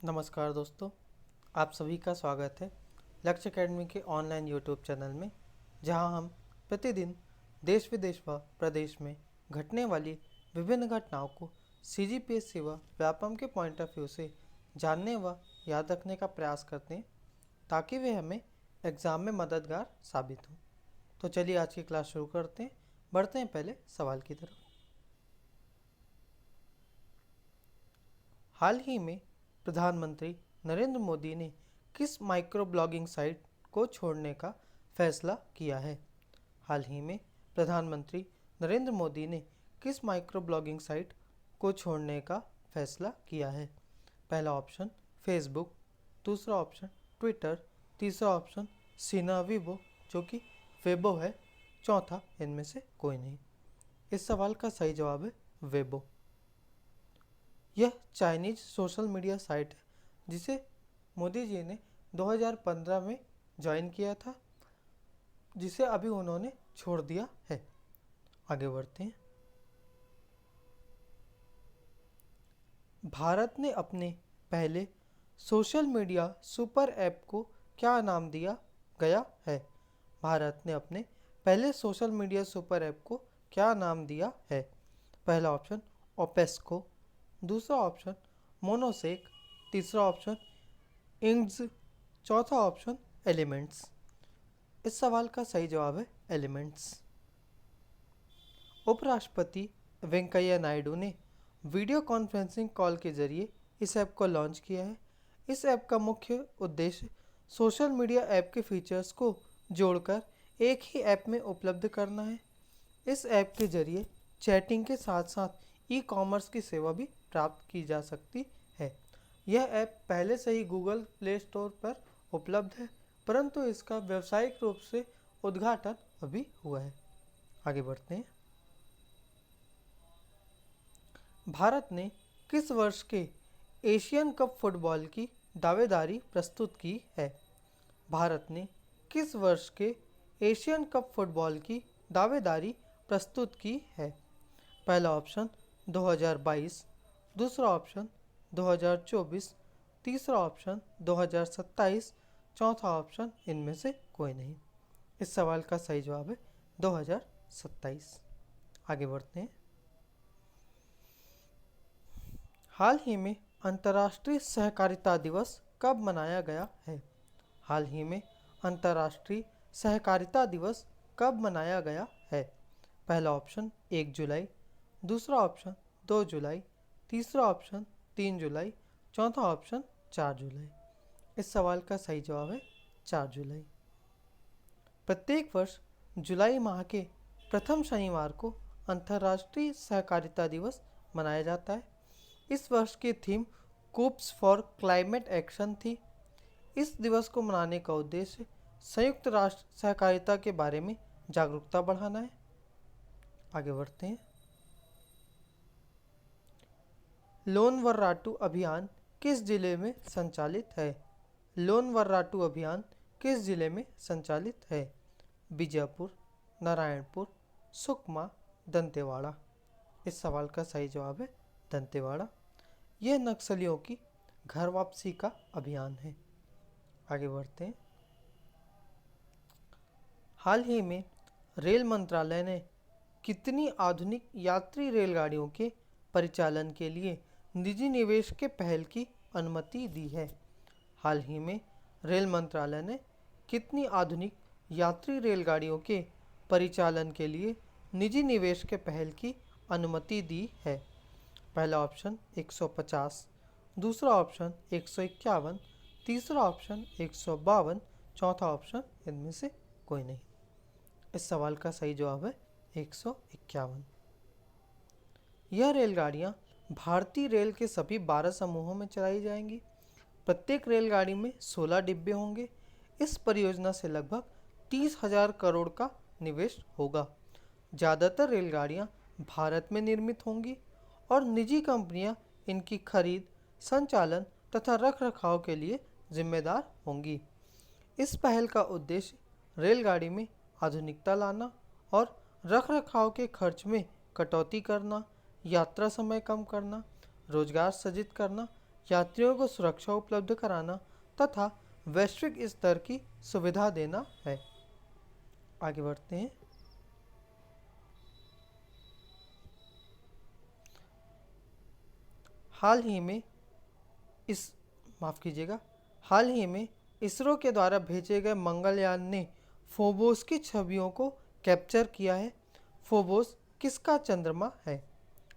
नमस्कार दोस्तों, आप सभी का स्वागत है लक्ष्य एकेडमी के ऑनलाइन यूट्यूब चैनल में, जहां हम प्रतिदिन देश विदेश व प्रदेश में घटने वाली विभिन्न घटनाओं को सीजीपीएससी व व्यापम के पॉइंट ऑफ व्यू से जानने व याद रखने का प्रयास करते हैं, ताकि वे हमें एग्ज़ाम में मददगार साबित हों। तो चलिए आज की क्लास शुरू करते हैं। बढ़ते हैं पहले सवाल की तरफ। हाल ही में प्रधानमंत्री नरेंद्र मोदी ने किस माइक्रो ब्लॉगिंग साइट को छोड़ने का फैसला किया है? हाल ही में प्रधानमंत्री नरेंद्र मोदी ने किस माइक्रो ब्लॉगिंग साइट को छोड़ने का फैसला किया है? पहला ऑप्शन फेसबुक, दूसरा ऑप्शन ट्विटर, तीसरा ऑप्शन सीना वीबो जो कि वेबो है, चौथा इनमें से कोई नहीं। इस सवाल का सही जवाब है वेबो। यह चाइनीज सोशल मीडिया साइट है जिसे मोदी जी ने 2015 में ज्वाइन किया था, जिसे अभी उन्होंने छोड़ दिया है। आगे बढ़ते हैं। भारत ने अपने पहले सोशल मीडिया सुपर ऐप को क्या नाम दिया गया है? भारत ने अपने पहले सोशल मीडिया सुपर ऐप को क्या नाम दिया है? पहला ऑप्शन ओपेस्को, दूसरा ऑप्शन मोनोसेक, तीसरा ऑप्शन इंग्स, चौथा ऑप्शन एलिमेंट्स। इस सवाल का सही जवाब है एलिमेंट्स। उपराष्ट्रपति वेंकैया नायडू ने वीडियो कॉन्फ्रेंसिंग कॉल के जरिए इस ऐप को लॉन्च किया है। इस ऐप का मुख्य उद्देश्य सोशल मीडिया ऐप के फीचर्स को जोड़कर एक ही ऐप में उपलब्ध करना है। इस ऐप के जरिए चैटिंग के साथ साथ ई कॉमर्स की सेवा भी प्राप्त की जा सकती है। यह ऐप पहले से ही गूगल प्ले स्टोर पर उपलब्ध है, परंतु इसका व्यावसायिक रूप से उद्घाटन अभी हुआ है। आगे बढ़ते हैं। भारत ने किस वर्ष के एशियन कप फुटबॉल की दावेदारी प्रस्तुत की है? भारत ने किस वर्ष के एशियन कप फुटबॉल की दावेदारी प्रस्तुत की है? पहला ऑप्शन 2022, दूसरा ऑप्शन 2024, तीसरा ऑप्शन 2027, चौथा ऑप्शन इनमें से कोई नहीं। इस सवाल का सही जवाब है 2027। आगे बढ़ते हैं। हाल ही में अंतर्राष्ट्रीय सहकारिता दिवस कब मनाया गया है? हाल ही में अंतर्राष्ट्रीय सहकारिता दिवस कब मनाया गया है? पहला ऑप्शन 1 जुलाई, दूसरा ऑप्शन 2 जुलाई, तीसरा ऑप्शन 3 जुलाई, चौथा ऑप्शन 4 जुलाई। इस सवाल का सही जवाब है 4 जुलाई। प्रत्येक वर्ष जुलाई माह के प्रथम शनिवार को अंतर्राष्ट्रीय सहकारिता दिवस मनाया जाता है। इस वर्ष की थीम कूप्स फॉर क्लाइमेट एक्शन थी। इस दिवस को मनाने का उद्देश्य संयुक्त राष्ट्र सहकारिता के बारे में जागरूकता बढ़ाना है। आगे बढ़ते हैं। लोन वर्राटू अभियान किस जिले में संचालित है? लोन वर्राटू अभियान किस जिले में संचालित है? बीजापुर, नारायणपुर, सुकमा, दंतेवाड़ा। इस सवाल का सही जवाब है दंतेवाड़ा। यह नक्सलियों की घर वापसी का अभियान है। आगे बढ़ते हैं। हाल ही में रेल मंत्रालय ने कितनी आधुनिक यात्री रेलगाड़ियों के परिचालन के लिए निजी निवेश के पहल की अनुमति दी है? हाल ही में रेल मंत्रालय ने कितनी आधुनिक यात्री रेलगाड़ियों के परिचालन के लिए निजी निवेश के पहल की अनुमति दी है? पहला ऑप्शन 150, दूसरा ऑप्शन 151, तीसरा ऑप्शन 152, चौथा ऑप्शन इनमें से कोई नहीं। इस सवाल का सही जवाब है 151। यह रेलगाड़ियाँ भारतीय रेल के सभी 12 समूहों में चलाई जाएंगी। प्रत्येक रेलगाड़ी में 16 डिब्बे होंगे। इस परियोजना से लगभग 30,000 करोड़ का निवेश होगा। ज़्यादातर रेलगाड़ियाँ भारत में निर्मित होंगी और निजी कंपनियाँ इनकी खरीद, संचालन तथा रखरखाव के लिए जिम्मेदार होंगी। इस पहल का उद्देश्य रेलगाड़ी में आधुनिकता लाना और रखरखाव के खर्च में कटौती करना, यात्रा समय कम करना, रोजगार सृजित करना यात्रियों को सुरक्षा उपलब्ध कराना तथा वैश्विक स्तर की सुविधा देना है। आगे बढ़ते हैं। हाल ही में इस माफ़ कीजिएगा हाल ही में इसरो के द्वारा भेजे गए मंगलयान ने फोबोस की छवियों को कैप्चर किया है। फोबोस किसका चंद्रमा है?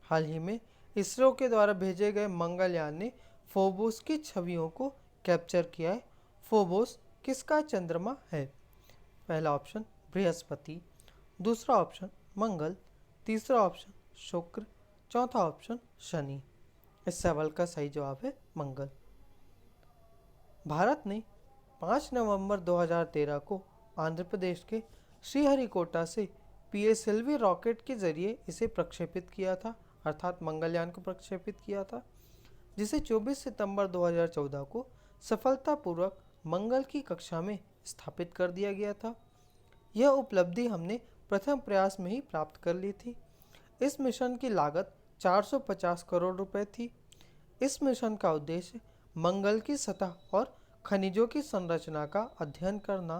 हाल ही में इसरो के द्वारा भेजे गए मंगलयान ने फोबोस की छवियों को कैप्चर किया है। फोबोस किसका चंद्रमा है? पहला ऑप्शन बृहस्पति, दूसरा ऑप्शन मंगल, तीसरा ऑप्शन शुक्र, चौथा ऑप्शन शनि। इस सवाल का सही जवाब है मंगल। भारत ने 5 नवंबर 2013 को आंध्र प्रदेश के श्रीहरिकोटा से PSLV रॉकेट के जरिए इसे प्रक्षेपित किया था, अर्थात मंगलयान को प्रक्षेपित किया था, जिसे 24 सितंबर 2014 को सफलतापूर्वक मंगल की कक्षा में स्थापित कर दिया गया था। यह उपलब्धि हमने प्रथम प्रयास में ही प्राप्त कर ली थी। इस मिशन की लागत 450 करोड़ रुपए थी। इस मिशन का उद्देश्य मंगल की सतह और खनिजों की संरचना का अध्ययन करना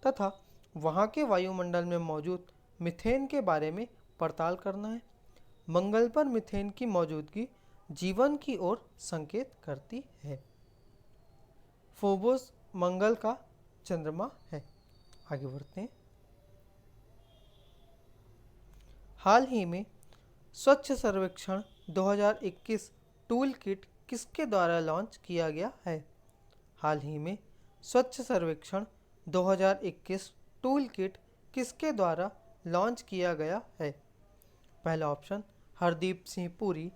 तथा वहां के वायुमंडल में मौजूद मीथेन के बारे में पड़ताल करना है। मंगल पर मीथेन की मौजूदगी जीवन की ओर संकेत करती है। फोबोस मंगल का चंद्रमा है। आगे बढ़ते हैं। हाल ही में स्वच्छ सर्वेक्षण 2021 टूल किट किसके द्वारा लॉन्च किया गया है? हाल ही में स्वच्छ सर्वेक्षण 2021 टूल किट किसके द्वारा लॉन्च किया गया है? पहला ऑप्शन हरदीप सिंह पुरी,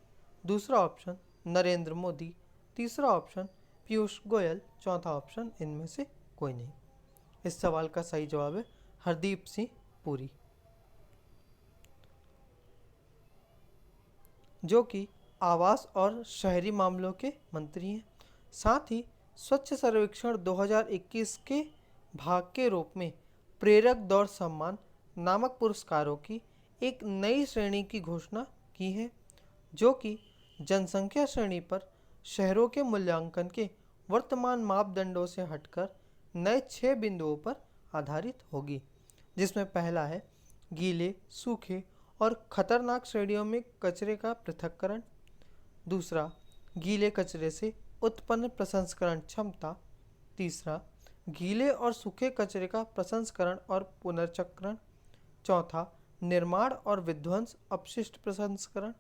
दूसरा ऑप्शन नरेंद्र मोदी, तीसरा ऑप्शन पीयूष गोयल, चौथा ऑप्शन इनमें से कोई नहीं। इस सवाल का सही जवाब है हरदीप सिंह पुरी, जो कि आवास और शहरी मामलों के मंत्री हैं। साथ ही स्वच्छ सर्वेक्षण 2021 के भाग के रूप में प्रेरक दौड़ सम्मान नामक पुरस्कारों की एक नई श्रेणी की घोषणा की है, जो कि जनसंख्या श्रेणी पर शहरों के मूल्यांकन के वर्तमान मापदंडों से हटकर नए 6 बिंदुओं पर आधारित होगी, जिसमें पहला है गीले, सूखे और खतरनाक श्रेणियों में कचरे का पृथक्करण, दूसरा गीले कचरे से उत्पन्न प्रसंस्करण क्षमता, तीसरा गीले और सूखे कचरे का प्रसंस्करण और पुनर्चक्रण, चौथा निर्माण और विध्वंस अपशिष्ट प्रसंस्करण,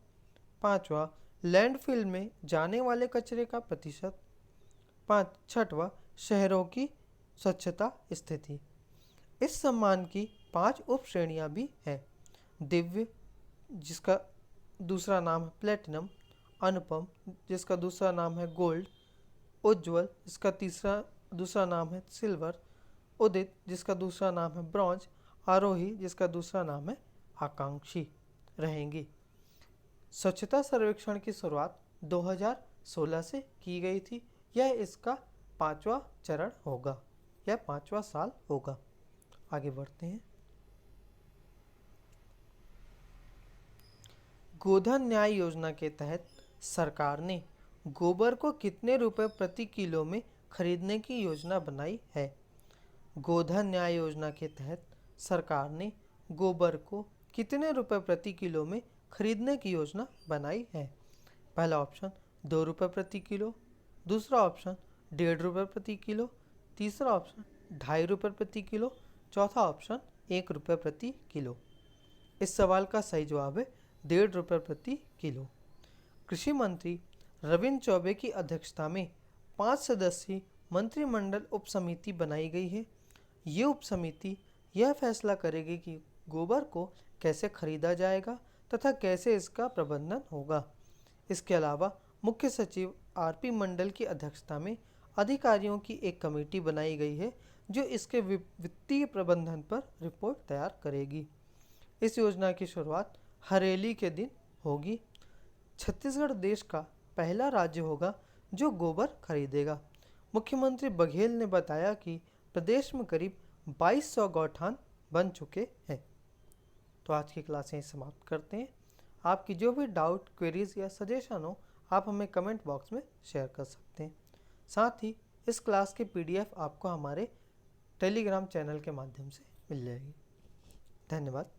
पांचवा लैंडफिल में जाने वाले कचरे का प्रतिशत, छठवा शहरों की स्वच्छता स्थिति। इस सम्मान की 5 उप श्रेणियाँ भी हैं। दिव्य, जिसका दूसरा नाम है प्लेटिनम, अनुपम, जिसका दूसरा नाम है गोल्ड, उज्ज्वल, जिसका दूसरा नाम है सिल्वर, उदित, जिसका दूसरा नाम है ब्रॉन्ज, आरोही, जिसका दूसरा नाम है आकांक्षी रहेंगी। स्वच्छता सर्वेक्षण की शुरुआत 2016 से की गई थी। यह इसका 5वां चरण होगा, यह 5वां साल होगा। आगे बढ़ते हैं। गोधन न्याय योजना के तहत सरकार ने गोबर को कितने रुपए प्रति किलो में खरीदने की योजना बनाई है? गोधन न्याय योजना के तहत सरकार ने गोबर को कितने रुपए प्रति किलो में खरीदने की योजना बनाई है? पहला ऑप्शन 2 रुपये प्रति किलो, दूसरा ऑप्शन 1.5 रुपये प्रति किलो, तीसरा ऑप्शन 2.5 रुपये प्रति किलो, चौथा ऑप्शन 1 रुपये प्रति किलो। इस सवाल का सही जवाब है 1.5 रुपये प्रति किलो। कृषि मंत्री रविंद्र चौबे की अध्यक्षता में 5 सदस्यीय मंत्रिमंडल उप समिति बनाई गई है। ये उप समिति यह फैसला करेगी कि गोबर को कैसे खरीदा जाएगा तथा कैसे इसका प्रबंधन होगा। इसके अलावा मुख्य सचिव RP मंडल की अध्यक्षता में अधिकारियों की एक कमेटी बनाई गई है, जो इसके वित्तीय प्रबंधन पर रिपोर्ट तैयार करेगी। इस योजना की शुरुआत हरेली के दिन होगी। छत्तीसगढ़ देश का पहला राज्य होगा जो गोबर खरीदेगा। मुख्यमंत्री बघेल ने बताया कि प्रदेश में करीब 2200 गौठान बन चुके हैं। तो आज की क्लास यहीं समाप्त करते हैं। आपकी जो भी डाउट, क्वेरीज या सजेशन हो, आप हमें कमेंट बॉक्स में शेयर कर सकते हैं। साथ ही इस क्लास की PDF आपको हमारे टेलीग्राम चैनल के माध्यम से मिल जाएगी। धन्यवाद।